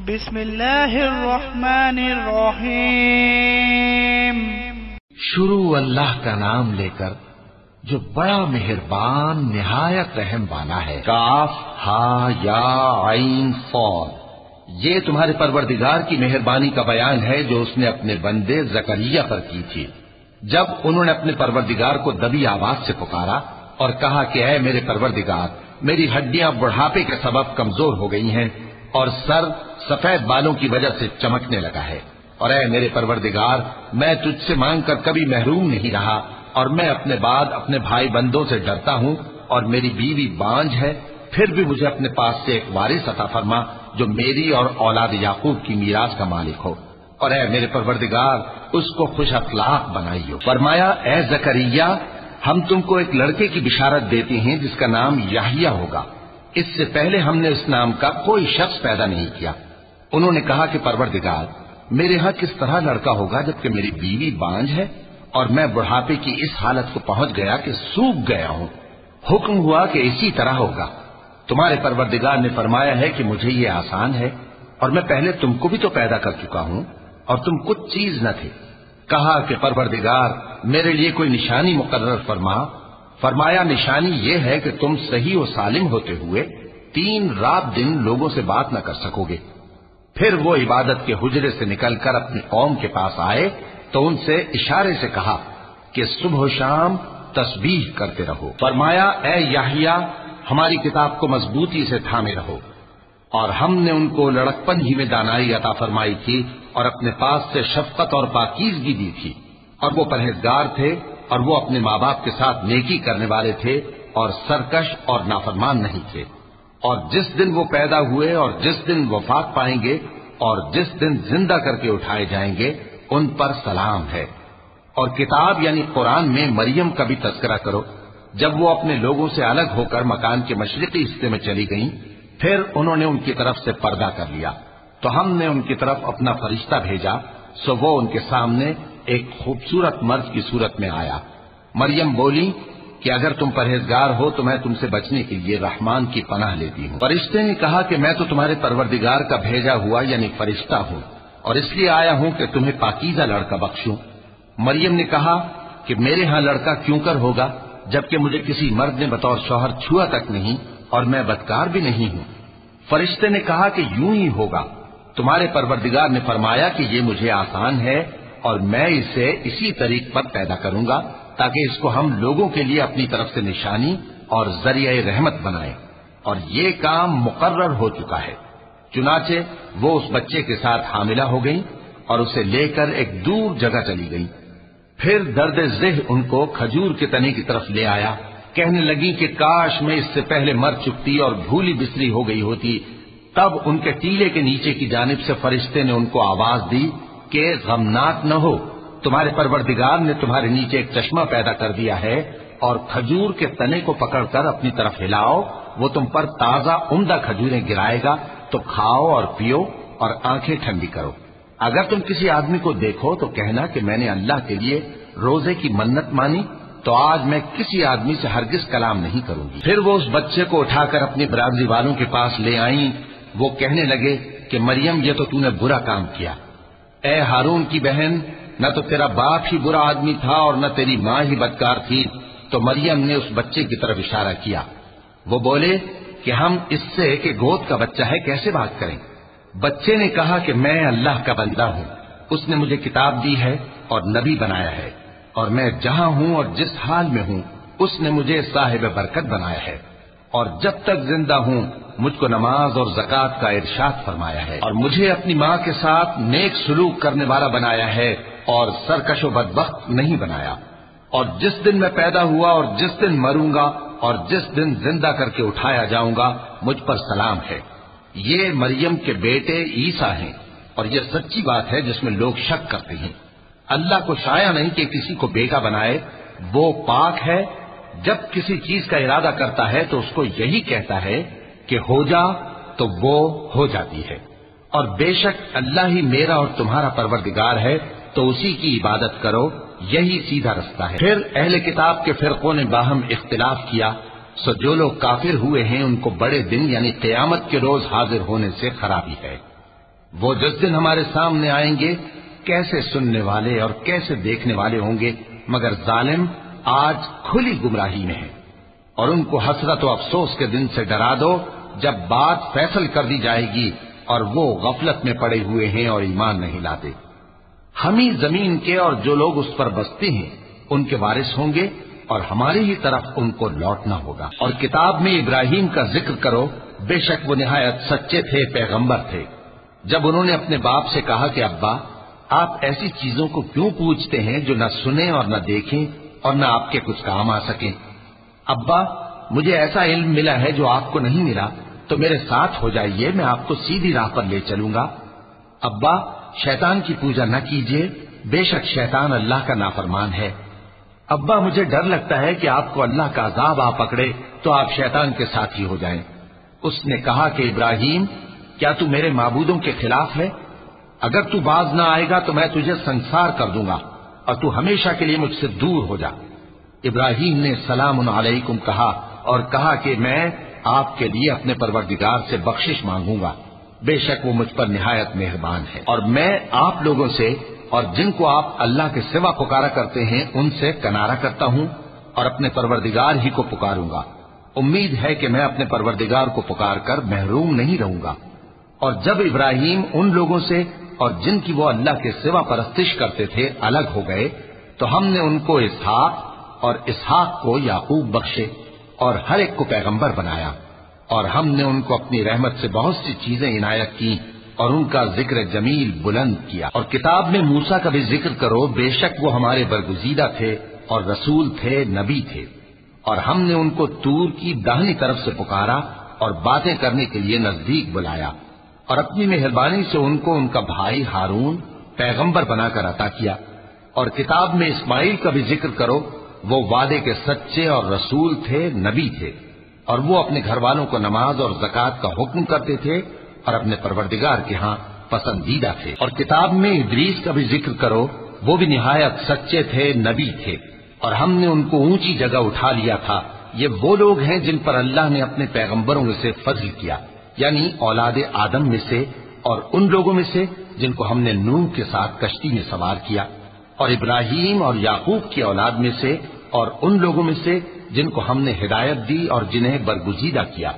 بسم اللہ الرحمن الرحیم۔ شروع اللہ کا نام لے کر جو بڑا مہربان نہایت رحم والا ہے۔ کاف ہا یا عین صاد، یہ تمہارے پروردگار کی مہربانی کا بیان ہے جو اس نے اپنے بندے زکریا پر کی تھی جب انہوں نے اپنے پروردگار کو دبی آواز سے پکارا اور کہا کہ اے میرے پروردگار، میری ہڈیاں بڑھاپے کے سبب کمزور ہو گئی ہیں اور سر سفید بالوں کی وجہ سے چمکنے لگا ہے، اور اے میرے پروردگار، میں تجھ سے مانگ کر کبھی محروم نہیں رہا، اور میں اپنے بعد اپنے بھائی بندوں سے ڈرتا ہوں، اور میری بیوی بانجھ ہے، پھر بھی مجھے اپنے پاس سے ایک وارث عطا فرما جو میری اور اولاد یعقوب کی میراث کا مالک ہو، اور اے میرے پروردگار اس کو خوش اخلاق بنائیو۔ فرمایا اے زکریا، ہم تم کو ایک لڑکے کی بشارت دیتے ہیں جس کا نام یحییٰ ہوگا، اس سے پہلے ہم نے اس نام کا کوئی شخص پیدا نہیں کیا۔ انہوں نے کہا کہ پروردگار، میرے ہاں کس طرح لڑکا ہوگا جبکہ میری بیوی بانجھ ہے اور میں بڑھاپے کی اس حالت کو پہنچ گیا کہ سوکھ گیا ہوں۔ حکم ہوا کہ اسی طرح ہوگا۔ تمہارے پروردگار نے فرمایا ہے کہ مجھے یہ آسان ہے، اور میں پہلے تم کو بھی تو پیدا کر چکا ہوں اور تم کچھ چیز نہ تھے۔ کہا کہ پروردگار، میرے لیے کوئی نشانی مقرر فرما۔ فرمایا نشانی یہ ہے کہ تم صحیح و سالم ہوتے ہوئے 3 رات دن لوگوں سے بات نہ کر سکو گے۔ پھر وہ عبادت کے حجرے سے نکل کر اپنی قوم کے پاس آئے تو ان سے اشارے سے کہا کہ صبح و شام تسبیح کرتے رہو۔ فرمایا اے یحییٰ، ہماری کتاب کو مضبوطی سے تھامے رہو، اور ہم نے ان کو لڑکپن ہی میں دانائی عطا فرمائی تھی اور اپنے پاس سے شفقت اور پاکیزگی دی تھی، اور وہ پرہیزگار تھے اور وہ اپنے ماں باپ کے ساتھ نیکی کرنے والے تھے اور سرکش اور نافرمان نہیں تھے۔ اور جس دن وہ پیدا ہوئے اور جس دن وفات پائیں گے اور جس دن زندہ کر کے اٹھائے جائیں گے ان پر سلام ہے۔ اور کتاب یعنی قرآن میں مریم کا بھی تذکرہ کرو، جب وہ اپنے لوگوں سے الگ ہو کر مکان کے مشرقی حصے میں چلی گئیں، پھر انہوں نے ان کی طرف سے پردہ کر لیا تو ہم نے ان کی طرف اپنا فرشتہ بھیجا، سو وہ ان کے سامنے ایک خوبصورت مرد کی صورت میں آیا۔ مریم بولی کہ اگر تم پرہیزگار ہو تو میں تم سے بچنے کے لیے رحمان کی پناہ لیتی ہوں۔ فرشتے نے کہا کہ میں تو تمہارے پروردگار کا بھیجا ہوا یعنی فرشتہ ہوں، اور اس لیے آیا ہوں کہ تمہیں پاکیزہ لڑکا بخشوں۔ مریم نے کہا کہ میرے ہاں لڑکا کیوں کر ہوگا جبکہ مجھے کسی مرد نے بطور شوہر چھوا تک نہیں اور میں بدکار بھی نہیں ہوں۔ فرشتے نے کہا کہ یوں ہی ہوگا۔ تمہارے پروردگار نے فرمایا کہ یہ مجھے آسان ہے اور میں اسے اسی طریق پر پیدا کروں گا تاکہ اس کو ہم لوگوں کے لیے اپنی طرف سے نشانی اور ذریعہ رحمت بنائیں، اور یہ کام مقرر ہو چکا ہے۔ چنانچہ وہ اس بچے کے ساتھ حاملہ ہو گئی اور اسے لے کر ایک دور جگہ چلی گئی۔ پھر درد ذہ ان کو کھجور کے تنے کی طرف لے آیا، کہنے لگی کہ کاش میں اس سے پہلے مر چکتی اور بھولی بسری ہو گئی ہوتی۔ تب ان کے ٹیلے کے نیچے کی جانب سے فرشتے نے ان کو آواز دی کہ غمناک نہ ہو، تمہارے پروردگار نے تمہارے نیچے ایک چشمہ پیدا کر دیا ہے، اور کھجور کے تنے کو پکڑ کر اپنی طرف ہلاؤ، وہ تم پر تازہ عمدہ کھجوریں گرائے گا، تو کھاؤ اور پیو اور آنکھیں ٹھنڈی کرو۔ اگر تم کسی آدمی کو دیکھو تو کہنا کہ میں نے اللہ کے لیے روزے کی منت مانی، تو آج میں کسی آدمی سے ہرگز کلام نہیں کروں گی۔ پھر وہ اس بچے کو اٹھا کر اپنی برادری والوں کے پاس لے آئیں۔ وہ کہنے لگے کہ مریم، یہ تو نے برا کام کیا۔ اے ہارون کی بہن، نہ تو تیرا باپ ہی برا آدمی تھا اور نہ تیری ماں ہی بدکار تھی۔ تو مریم نے اس بچے کی طرف اشارہ کیا۔ وہ بولے کہ ہم اس سے کہ گود کا بچہ ہے کیسے بات کریں؟ بچے نے کہا کہ میں اللہ کا بندہ ہوں، اس نے مجھے کتاب دی ہے اور نبی بنایا ہے، اور میں جہاں ہوں اور جس حال میں ہوں اس نے مجھے صاحب برکت بنایا ہے، اور جب تک زندہ ہوں مجھ کو نماز اور زکوٰۃ کا ارشاد فرمایا ہے، اور مجھے اپنی ماں کے ساتھ نیک سلوک کرنے والا بنایا ہے اور سرکش و بدبخت نہیں بنایا، اور جس دن میں پیدا ہوا اور جس دن مروں گا اور جس دن زندہ کر کے اٹھایا جاؤں گا مجھ پر سلام ہے۔ یہ مریم کے بیٹے عیسیٰ ہیں، اور یہ سچی بات ہے جس میں لوگ شک کرتے ہیں۔ اللہ کو شایع نہیں کہ کسی کو بیٹا بنائے، وہ پاک ہے، جب کسی چیز کا ارادہ کرتا ہے تو اس کو یہی کہتا ہے کہ ہو جا تو وہ ہو جاتی ہے، اور بے شک اللہ ہی میرا اور تمہارا پروردگار ہے، تو اسی کی عبادت کرو، یہی سیدھا رستہ ہے۔ پھر اہل کتاب کے فرقوں نے باہم اختلاف کیا، سو جو لوگ کافر ہوئے ہیں ان کو بڑے دن یعنی قیامت کے روز حاضر ہونے سے خرابی ہے۔ وہ جس دن ہمارے سامنے آئیں گے کیسے سننے والے اور کیسے دیکھنے والے ہوں گے، مگر ظالم آج کھلی گمراہی میں ہے۔ اور ان کو حسرت و افسوس کے دن سے ڈرا دو جب بات فیصل کر دی جائے گی اور وہ غفلت میں پڑے ہوئے ہیں اور ایمان نہیں لاتے۔ ہم ہی زمین کے اور جو لوگ اس پر بستے ہیں ان کے وارث ہوں گے اور ہماری ہی طرف ان کو لوٹنا ہوگا۔ اور کتاب میں ابراہیم کا ذکر کرو، بے شک وہ نہایت سچے تھے، پیغمبر تھے۔ جب انہوں نے اپنے باپ سے کہا کہ ابا، آپ ایسی چیزوں کو کیوں پوچھتے ہیں جو نہ سنیں اور نہ دیکھیں اور نہ آپ کے کچھ کام آ سکیں؟ ابا، مجھے ایسا علم ملا ہے جو آپ کو نہیں ملا، تو میرے ساتھ ہو جائیے، میں آپ کو سیدھی راہ پر لے چلوں گا۔ ابا، شیطان کی پوجا نہ کیجیے، بے شک شیطان اللہ کا نافرمان ہے۔ ابا، مجھے ڈر لگتا ہے کہ آپ کو اللہ کا عذاب آ پکڑے تو آپ شیطان کے ساتھی ہو جائیں۔ اس نے کہا کہ ابراہیم، کیا تو میرے معبودوں کے خلاف ہے؟ اگر تو باز نہ آئے گا تو میں تجھے سنسار کر دوں گا اور تو ہمیشہ کے لیے مجھ سے دور ہو جا۔ ابراہیم نے سلام علیکم کہا اور کہا کہ میں آپ کے لیے اپنے پروردگار سے بخشش مانگوں گا، بے شک وہ مجھ پر نہایت مہربان ہے، اور میں آپ لوگوں سے اور جن کو آپ اللہ کے سوا پکارا کرتے ہیں ان سے کنارہ کرتا ہوں اور اپنے پروردگار ہی کو پکاروں گا۔ امید ہے کہ میں اپنے پروردگار کو پکار کر محروم نہیں رہوں گا۔ اور جب ابراہیم ان لوگوں سے اور جن کی وہ اللہ کے سوا پرستش کرتے تھے الگ ہو گئے تو ہم نے ان کو اسحاق اور اسحاق کو یعقوب بخشے اور ہر ایک کو پیغمبر بنایا، اور ہم نے ان کو اپنی رحمت سے بہت سی چیزیں عنایت کی اور ان کا ذکر جمیل بلند کیا۔ اور کتاب میں موسیٰ کا بھی ذکر کرو، بے شک وہ ہمارے برگزیدہ تھے اور رسول تھے، نبی تھے، اور ہم نے ان کو طور کی داہنی طرف سے پکارا اور باتیں کرنے کے لیے نزدیک بلایا، اور اپنی مہربانی سے ان کو ان کا بھائی ہارون پیغمبر بنا کر عطا کیا۔ اور کتاب میں اسماعیل کا بھی ذکر کرو، وہ وعدے کے سچے اور رسول تھے، نبی تھے، اور وہ اپنے گھر والوں کو نماز اور زکوٰۃ کا حکم کرتے تھے اور اپنے پروردگار کے ہاں پسندیدہ تھے۔ اور کتاب میں ادریس کا بھی ذکر کرو، وہ بھی نہایت سچے تھے، نبی تھے، اور ہم نے ان کو اونچی جگہ اٹھا لیا تھا۔ یہ وہ لوگ ہیں جن پر اللہ نے اپنے پیغمبروں میں سے فضل کیا، یعنی اولاد آدم میں سے اور ان لوگوں میں سے جن کو ہم نے نوح کے ساتھ کشتی میں سوار کیا، اور ابراہیم اور یعقوب کی اولاد میں سے اور ان لوگوں میں سے جن کو ہم نے ہدایت دی اور جنہیں برگزیدہ کیا۔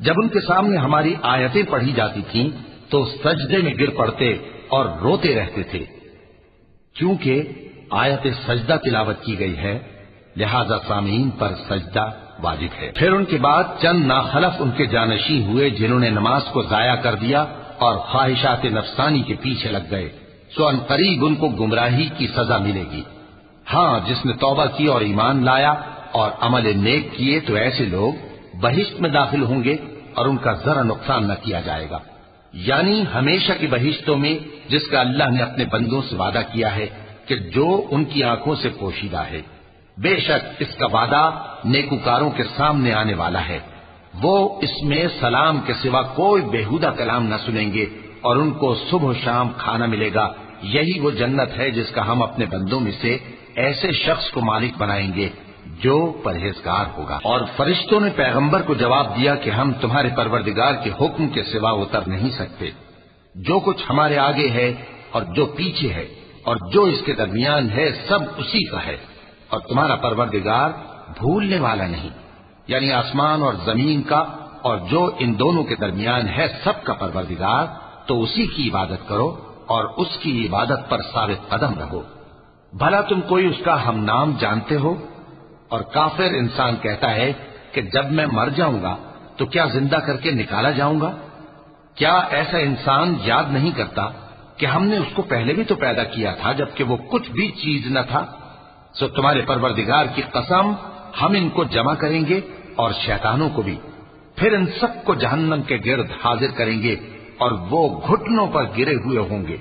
جب ان کے سامنے ہماری آیتیں پڑھی جاتی تھیں تو سجدے میں گر پڑتے اور روتے رہتے تھے، کیونکہ آیت سجدہ تلاوت کی گئی ہے، لہذا سامعین پر سجدہ واجب ہے۔ پھر ان کے بعد چند ناخلف ان کے جانشین ہوئے جنہوں نے نماز کو ضائع کر دیا اور خواہشات نفسانی کے پیچھے لگ گئے، سو ان قریب ان کو گمراہی کی سزا ملے گی۔ ہاں، جس نے توبہ کی اور ایمان لایا اور عمل نیک کیے تو ایسے لوگ بہشت میں داخل ہوں گے اور ان کا ذرا نقصان نہ کیا جائے گا، یعنی ہمیشہ کی بہشتوں میں جس کا اللہ نے اپنے بندوں سے وعدہ کیا ہے کہ جو ان کی آنکھوں سے پوشیدہ ہے۔ بے شک اس کا وعدہ نیکوکاروں کے سامنے آنے والا ہے، وہ اس میں سلام کے سوا کوئی بےہودہ کلام نہ سنیں گے اور ان کو صبح و شام کھانا ملے گا۔ یہی وہ جنت ہے جس کا ہم اپنے بندوں میں سے ایسے شخص کو مالک بنائیں گے جو پرہیزگار ہوگا۔ اور فرشتوں نے پیغمبر کو جواب دیا کہ ہم تمہارے پروردگار کے حکم کے سوا اتر نہیں سکتے، جو کچھ ہمارے آگے ہے اور جو پیچھے ہے اور جو اس کے درمیان ہے سب اسی کا ہے، اور تمہارا پروردگار بھولنے والا نہیں، یعنی آسمان اور زمین کا اور جو ان دونوں کے درمیان ہے سب کا پروردگار، تو اسی کی عبادت کرو اور اس کی عبادت پر ثابت قدم رہو۔ بھلا تم کوئی اس کا ہم نام جانتے ہو؟ اور کافر انسان کہتا ہے کہ جب میں مر جاؤں گا تو کیا زندہ کر کے نکالا جاؤں گا؟ کیا ایسا انسان یاد نہیں کرتا کہ ہم نے اس کو پہلے بھی تو پیدا کیا تھا جبکہ وہ کچھ بھی چیز نہ تھا؟ سو تمہارے پروردگار کی قسم، ہم ان کو جمع کریں گے اور شیطانوں کو بھی، پھر ان سب کو جہنم کے گرد حاضر کریں گے اور وہ گھٹنوں پر گرے ہوئے ہوں گے۔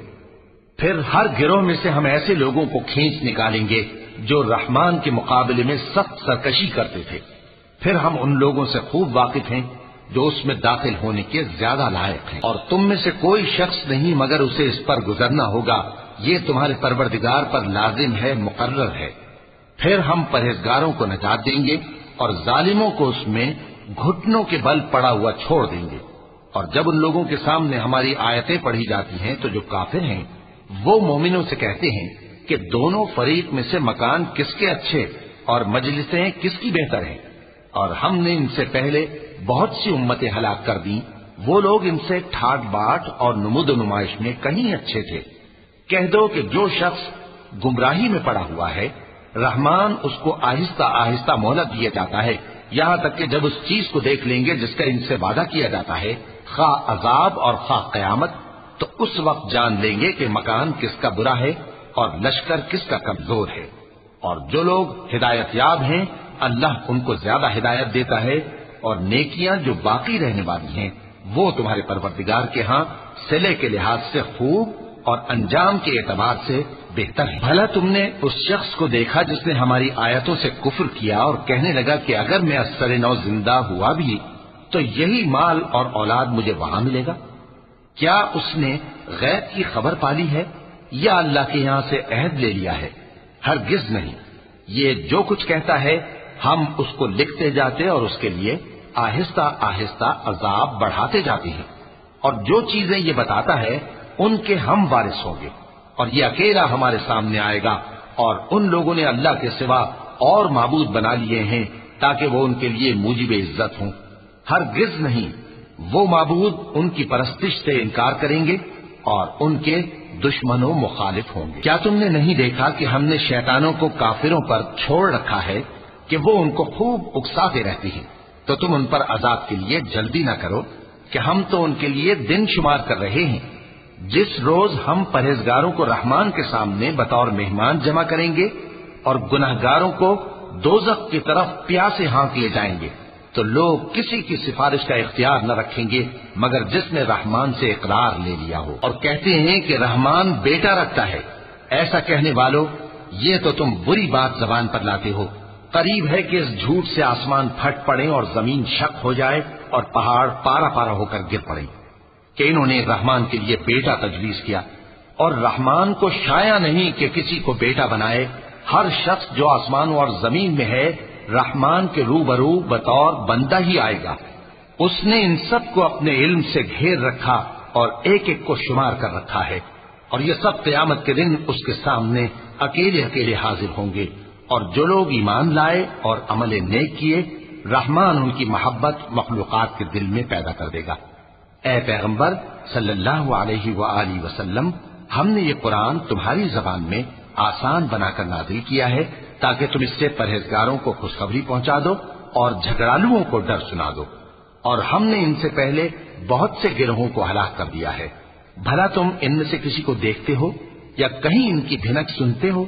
پھر ہر گروہ میں سے ہم ایسے لوگوں کو کھینچ نکالیں گے جو رحمان کے مقابلے میں سخت سرکشی کرتے تھے، پھر ہم ان لوگوں سے خوب واقف ہیں جو اس میں داخل ہونے کے زیادہ لائق ہیں، اور تم میں سے کوئی شخص نہیں مگر اسے اس پر گزرنا ہوگا، یہ تمہارے پروردگار پر لازم ہے، مقرر ہے۔ پھر ہم پرہیزگاروں کو نجات دیں گے اور ظالموں کو اس میں گھٹنوں کے بل پڑا ہوا چھوڑ دیں گے۔ اور جب ان لوگوں کے سامنے ہماری آیتیں پڑھی جاتی ہیں تو جو کافر ہیں وہ مومنوں سے کہتے ہیں کہ دونوں فریق میں سے مکان کس کے اچھے اور مجلسیں کس کی بہتر ہیں، اور ہم نے ان سے پہلے بہت سی امتیں ہلاک کر دیں، وہ لوگ ان سے ٹھاٹ باٹ اور نمود و نمائش میں کہیں اچھے تھے۔ کہہ دو کہ جو شخص گمراہی میں پڑا ہوا ہے رحمان اس کو آہستہ آہستہ مہلت دیا جاتا ہے، یہاں تک کہ جب اس چیز کو دیکھ لیں گے جس کا ان سے وعدہ کیا جاتا ہے، خواہ عذاب اور خواہ قیامت، تو اس وقت جان لیں گے کہ مکان کس کا برا ہے اور لشکر کس کا کمزور ہے۔ اور جو لوگ ہدایت یاب ہیں اللہ ان کو زیادہ ہدایت دیتا ہے، اور نیکیاں جو باقی رہنے والی ہیں وہ تمہارے پروردگار کے ہاں صلے کے لحاظ سے خوب اور انجام کے اعتبار سے بہتر ہے۔ بھلا تم نے اس شخص کو دیکھا جس نے ہماری آیتوں سے کفر کیا اور کہنے لگا کہ اگر میں ازسر نو زندہ ہوا بھی تو یہی مال اور اولاد مجھے وہاں ملے گا؟ کیا اس نے غیب کی خبر پالی ہے یا اللہ کے یہاں سے عہد لے لیا ہے؟ ہرگز نہیں، یہ جو کچھ کہتا ہے ہم اس کو لکھتے جاتے اور اس کے لیے آہستہ آہستہ عذاب بڑھاتے جاتے ہیں، اور جو چیزیں یہ بتاتا ہے ان کے ہم وارث ہوں گے، اور یہ اکیلا ہمارے سامنے آئے گا، اور ان لوگوں نے اللہ کے سوا اور معبود بنا لیے ہیں تاکہ وہ ان کے لیے موجب عزت ہوں۔ ہرگز نہیں، وہ معبود ان کی پرستش سے انکار کریں گے اور ان کے دشمنوں مخالف ہوں گے۔ کیا تم نے نہیں دیکھا کہ ہم نے شیطانوں کو کافروں پر چھوڑ رکھا ہے کہ وہ ان کو خوب اکساتے رہتی ہیں؟ تو تم ان پر عذاب کے لیے جلدی نہ کرو کہ ہم تو ان کے لیے دن شمار کر رہے ہیں، جس روز ہم پرہیزگاروں کو رحمان کے سامنے بطور مہمان جمع کریں گے اور گناہگاروں کو دوزخ کی طرف پیاسے ہانک لے جائیں گے، تو لوگ کسی کی سفارش کا اختیار نہ رکھیں گے مگر جس نے رحمان سے اقرار لے لیا ہو، اور کہتے ہیں کہ رحمان بیٹا رکھتا ہے۔ ایسا کہنے والوں، یہ تو تم بری بات زبان پر لاتے ہو۔ قریب ہے کہ اس جھوٹ سے آسمان پھٹ پڑے اور زمین شق ہو جائے اور پہاڑ پارا پارا ہو کر گر پڑے کہ انہوں نے رحمان کے لیے بیٹا تجویز کیا، اور رحمان کو شایع نہیں کہ کسی کو بیٹا بنائے۔ ہر شخص جو آسمانوں اور زمین میں ہے رحمان کے روبرو بطور بندہ ہی آئے گا۔ اس نے ان سب کو اپنے علم سے گھیر رکھا اور ایک ایک کو شمار کر رکھا ہے، اور یہ سب قیامت کے دن اس کے سامنے اکیلے اکیلے حاضر ہوں گے۔ اور جو لوگ ایمان لائے اور عمل نیک کیے رحمان ان کی محبت مخلوقات کے دل میں پیدا کر دے گا۔ اے پیغمبر صلی اللہ علیہ وآلہ وسلم، ہم نے یہ قرآن تمہاری زبان میں آسان بنا کر نازل کیا ہے تاکہ تم اس سے پرہیزگاروں کو خوشخبری پہنچا دو اور جھگڑالوؤں کو ڈر سنا دو، اور ہم نے ان سے پہلے بہت سے گروہوں کو ہلاک کر دیا ہے۔ بھلا تم ان میں سے کسی کو دیکھتے ہو یا کہیں ان کی بھنک سنتے ہو؟